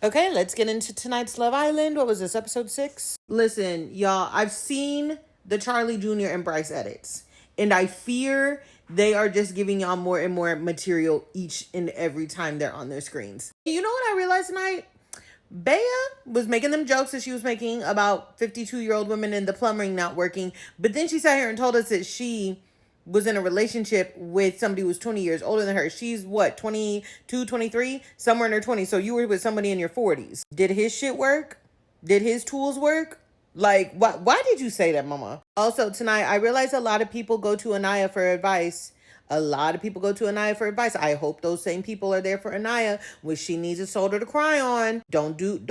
Okay, let's get into tonight's Love Island. What was this, episode 6? Listen, y'all, I've seen the Charlie Jr. and Bryce edits, and I fear they are just giving y'all more and more material each and every time they're on their screens. You know what I realized tonight? Bea was making them jokes that she was making about 52-year-old women and the plumbing not working, but then she sat here and told us that she was in a relationship with somebody who was 20 years older than her. She's what, 22, 23? Somewhere in her 20s. So you were with somebody in your 40s. Did his shit work? Did his tools work? Like, why did you say that, mama? Also, tonight, I realized a lot of people go to Anaya for advice. A lot of people go to Anaya for advice. I hope those same people are there for Anaya when she needs a shoulder to cry on. Don't do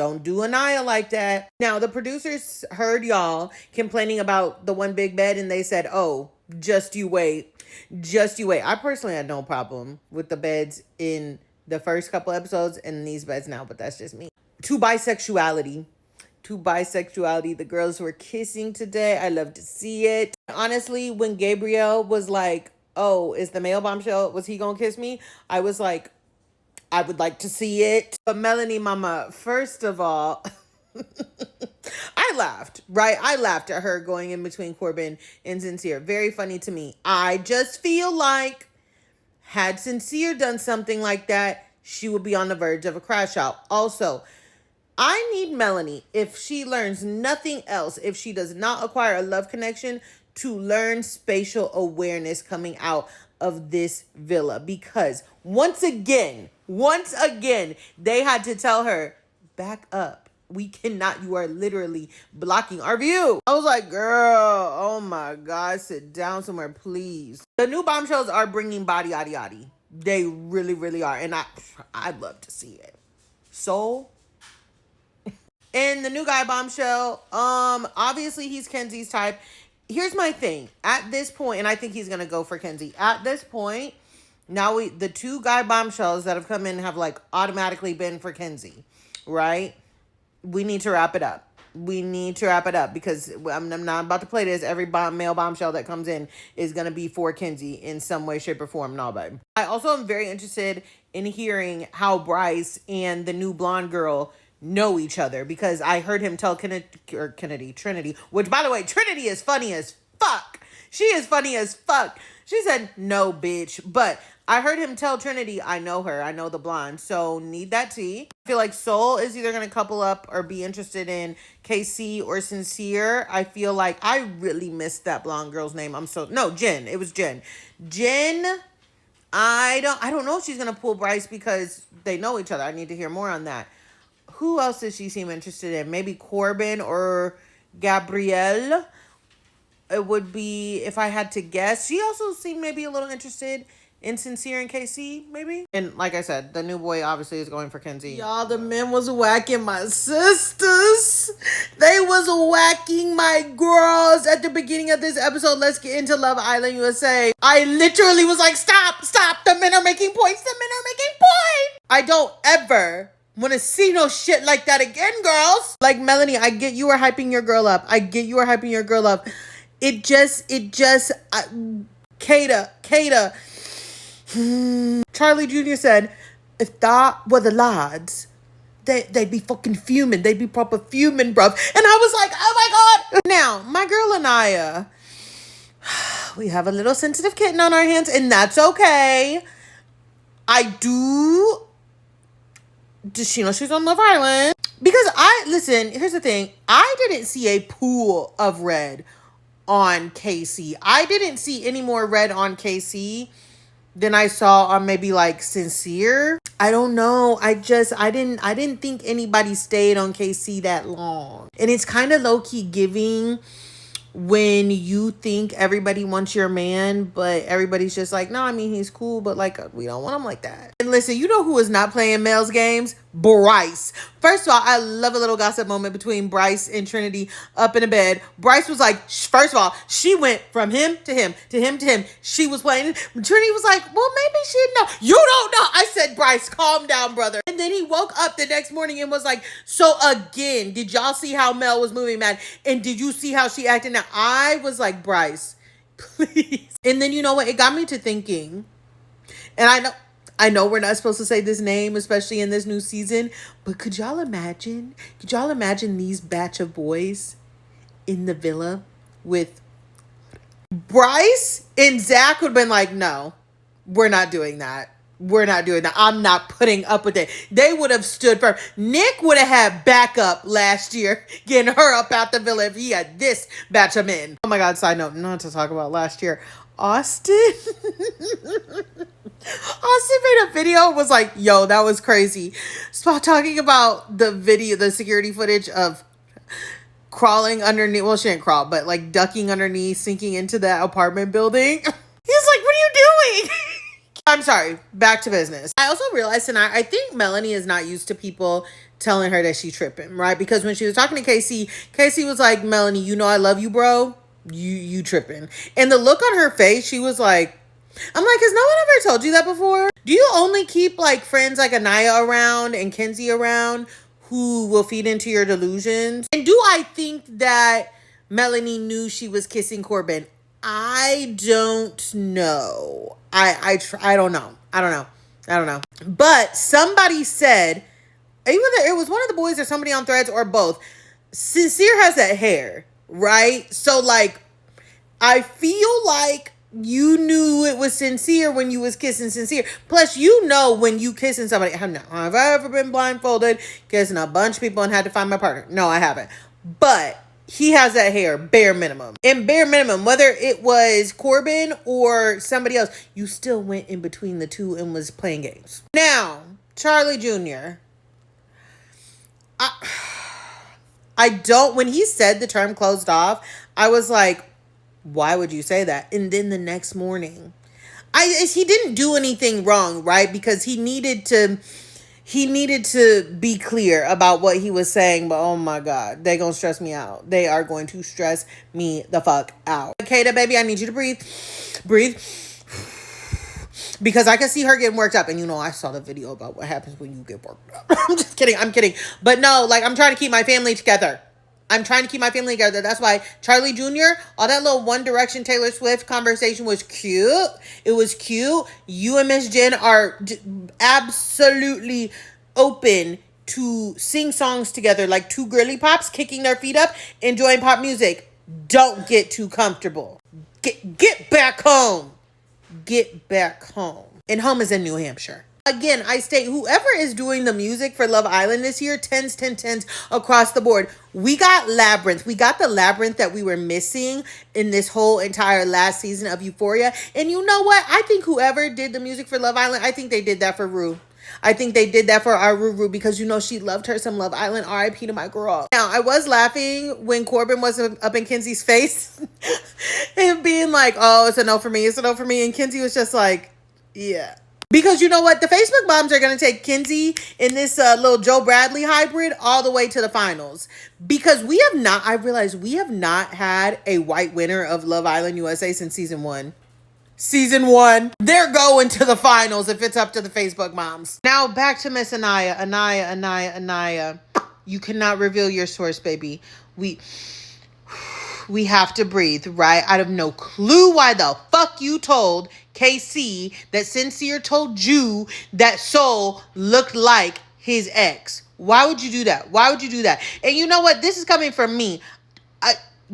Anaya like that. Now, the producers heard y'all complaining about the one big bed, and they said, oh, just you wait. Just you wait. I personally had no problem with the beds in the first couple episodes and these beds now, but that's just me. To bisexuality. The girls were kissing today. I love to see it. Honestly, when Gabriel was like, oh, is the male bombshell, was he gonna kiss me? I was like, I would like to see it. But Melanie, mama, first of all, I laughed, right? I laughed at her going in between Corbin and Sincere. Very funny to me. I just feel like had Sincere done something like that, she would be on the verge of a crash out. Also, I need Melanie, if she learns nothing else, if she does not acquire a love connection, to learn spatial awareness coming out of this villa. Because once again, they had to tell her, back up. We cannot, you are literally blocking our view. I was like, girl, oh my God, sit down somewhere, please. The new bombshells are bringing body, yaddy, yaddy. They really, really are. And I'd love to see it. So... And the new guy bombshell, obviously he's Kenzie's type. Here's my thing. At this point, and I think he's gonna go for Kenzie. At this point, now the two guy bombshells that have come in have like automatically been for Kenzie, right? We need to wrap it up. Because I'm not about to play this. Every male bombshell that comes in is gonna be for Kenzie in some way, shape, or form. No, babe. I also am very interested in hearing how Bryce and the new blonde girl know each other, because I heard him tell Trinity, which, by the way, Trinity is funny as fuck. She is funny as fuck. She said, no, bitch. But I heard him tell Trinity, I know her. I know the blonde. So need that tea. I feel like Soul is either going to couple up or be interested in KC or Sincere. I feel like I really missed that blonde girl's name. Jen. It was Jen. Jen, I don't know if she's going to pull Bryce because they know each other. I need to hear more on that. Who else does she seem interested in? Maybe Corbin or Gabrielle. It would be, if I had to guess. She also seemed maybe a little interested in Sincere and KC, maybe. And like I said, the new boy obviously is going for Kenzie. Y'all, the men was whacking my sisters. They was whacking my girls at the beginning of this episode. Let's get into Love Island USA. I literally was like, stop. The men are making points. I don't ever want to see no shit like that again, girls. Like, Melanie, I get you are hyping your girl up. It just, Kata. Charlie Jr. said, if that were the lads, they'd be fucking fuming. They'd be proper fuming, bruv. And I was like, oh my God. Now, my girl Anaya, we have a little sensitive kitten on our hands, and that's okay. Does she know she's on Love Island? Because here's the thing. I didn't see a pool of red on KC. I didn't see any more red on KC than I saw on maybe like Sincere. I don't know. I didn't think anybody stayed on KC that long. And it's kind of low-key giving when you think everybody wants your man, but everybody's just like, no, I mean, he's cool, but like, we don't want him like that. And listen, you know who is not playing Mel's games? Bryce. First of all, I love a little gossip moment between Bryce and Trinity up in the bed. Bryce was like, first of all, she went from him to him, to him to him. She was playing. Trinity was like, well, maybe she didn't know. You don't know. I said, Bryce, calm down, brother. And then he woke up the next morning and was like, so again, did y'all see how Mel was moving mad? And did you see how she acted now? I was like, Bryce, please. And then you know what? It got me to thinking. And I know we're not supposed to say this name, especially in this new season, but could y'all imagine? Could y'all imagine these batch of boys in the villa with Bryce and Zach would have been like, no, we're not doing that. We're not doing that. I'm not putting up with it. They would have stood firm. Nick would have had backup last year getting her up out the villa if he had this batch of men. Oh my God, side note, not to talk about last year. Austin made a video, was like, yo, that was crazy. So talking about the security footage of crawling underneath, well, she didn't crawl, but like ducking underneath, sinking into that apartment building. He's like, what are you doing? I'm sorry, back to business. I also realized tonight, I think Melanie is not used to people telling her that she's tripping, right? Because when she was talking to Casey was like, Melanie, you know I love you, bro. You tripping. And the look on her face, she was like, I'm like, has no one ever told you that before? Do you only keep like friends like Anaya around and Kenzie around who will feed into your delusions? And do I think that Melanie knew she was kissing Corbin? I don't know. I don't know. I don't know. But somebody said, either it was one of the boys or somebody on Threads or both, Sincere has that hair, right? So like, I feel like you knew it was Sincere when you was kissing Sincere. Plus, you know when you kissing somebody. Have I ever been blindfolded kissing a bunch of people and had to find my partner? No, I haven't. But he has that hair, bare minimum. And bare minimum, whether it was Corbin or somebody else, you still went in between the two and was playing games. Now, Charlie Jr. I don't, when he said the term closed off, I was like, why would you say that? And then the next morning, he didn't do anything wrong, right? Because he needed to be clear about what he was saying, but oh my God, they gonna stress me out. They are going to stress me the fuck out. Kata, baby, I need you to breathe. Because I can see her getting worked up. And you know, I saw the video about what happens when you get worked up. I'm just kidding. I'm kidding. But no, like, I'm trying to keep my family together. That's why Charlie Jr., all that little One Direction Taylor Swift conversation was cute. It was cute. You and Miss Jen are absolutely open to sing songs together like two girly pops, kicking their feet up, enjoying pop music. Don't get too comfortable. Get back home. Get back home. And home is in New Hampshire. Again, I state, whoever is doing the music for Love Island this year, 10s, 10, 10s across the board. We got Labyrinth. We got the Labyrinth that we were missing in this whole entire last season of Euphoria. And you know what? I think whoever did the music for Love Island, I think they did that for Rue. I think they did that for our Ruru because, you know, she loved her some Love Island. R.I.P. to my girl. Now, I was laughing when Corbin was up in Kenzie's face and being like, oh, it's a no for me. It's a no for me. And Kenzie was just like, yeah. Because you know what? The Facebook moms are going to take Kenzie in this little Joe Bradley hybrid all the way to the finals. Because I realized we have not had a white winner of Love Island USA since season 1. Season 1. They're going to the finals if it's up to the Facebook moms. Now back to Miss Anaya. Anaya. You cannot reveal your source, baby. We have to breathe, right? I have no clue why the fuck you told KC that Sincere told you that Soul looked like his ex. Why would you do that? And you know what? This is coming from me.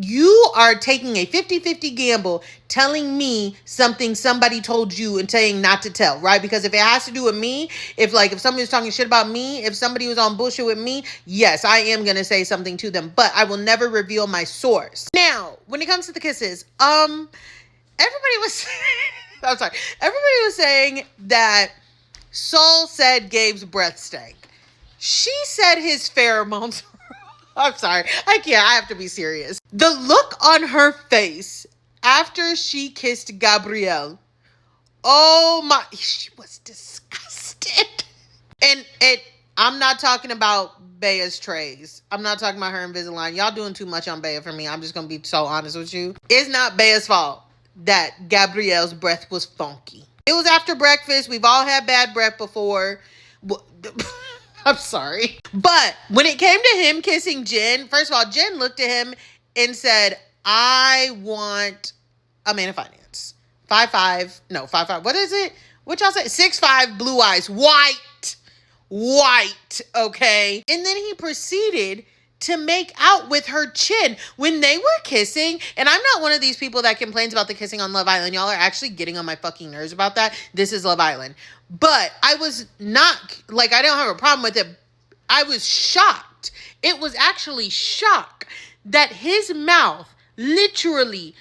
You are taking a 50-50 gamble telling me something somebody told you and saying not to tell, right? Because if it has to do with me, if somebody was talking shit about me, if somebody was on bullshit with me, yes, I am going to say something to them, but I will never reveal my source. Now, when it comes to the kisses, everybody was saying that Soul said Gabe's breath stank. She said his pheromones. I'm sorry. I can't. I have to be serious. The look on her face after she kissed Gabrielle. Oh my. She was disgusted. And I'm not talking about Bea's trays. I'm not talking about her Invisalign. Y'all doing too much on Bea for me. I'm just going to be so honest with you. It's not Bea's fault that Gabrielle's breath was funky. It was after breakfast. We've all had bad breath before. I'm sorry. But when it came to him kissing Jen, first of all, Jen looked at him and said, I want a man of finance. 5'5". No, 5'5". What is it? What y'all say? 6'5", blue eyes, white, okay? And then he proceeded to make out with her chin when they were kissing. And I'm not one of these people that complains about the kissing on Love Island. Y'all are actually getting on my fucking nerves about that. This is Love Island. But I was not, like, I don't have a problem with it. I was shocked. It was actually shock that his mouth literally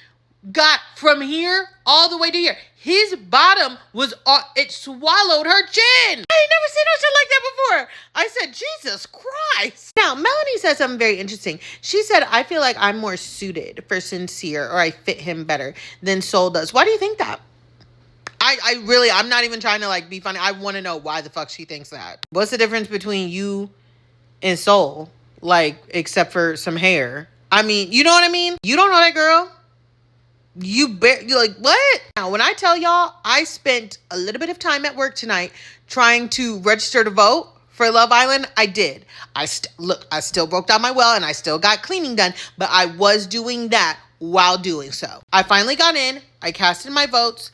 got from here all the way to here. His bottom was, it swallowed her chin. I ain't never seen no shit like that before. I said, Jesus Christ. Now, Melanie said something very interesting. She said, I feel like I'm more suited for Sincere, or I fit him better than Soul does. Why do you think that? I really, I'm not even trying to like be funny. I want to know why the fuck she thinks that. What's the difference between you and Soul? Like, except for some hair. I mean, you know what I mean? You don't know that girl. You're like, what? Now, when I tell y'all, I spent a little bit of time at work tonight trying to register to vote for Love Island. I did. I still broke down my well and I still got cleaning done, but I was doing that while doing so. I finally got in. I casted my votes.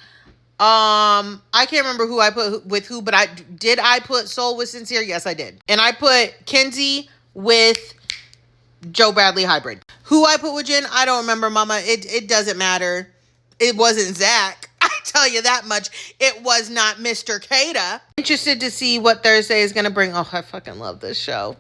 I can't remember who I put with who, but I put Soul with Sincere? Yes, I did. And I put Kenzie with Joe Bradley hybrid. Who I put with Jen, I don't remember, mama. It doesn't matter. It wasn't Zach. I tell you that much. It was not Mr. Kada. Interested to see what Thursday is going to bring. Oh, I fucking love this show.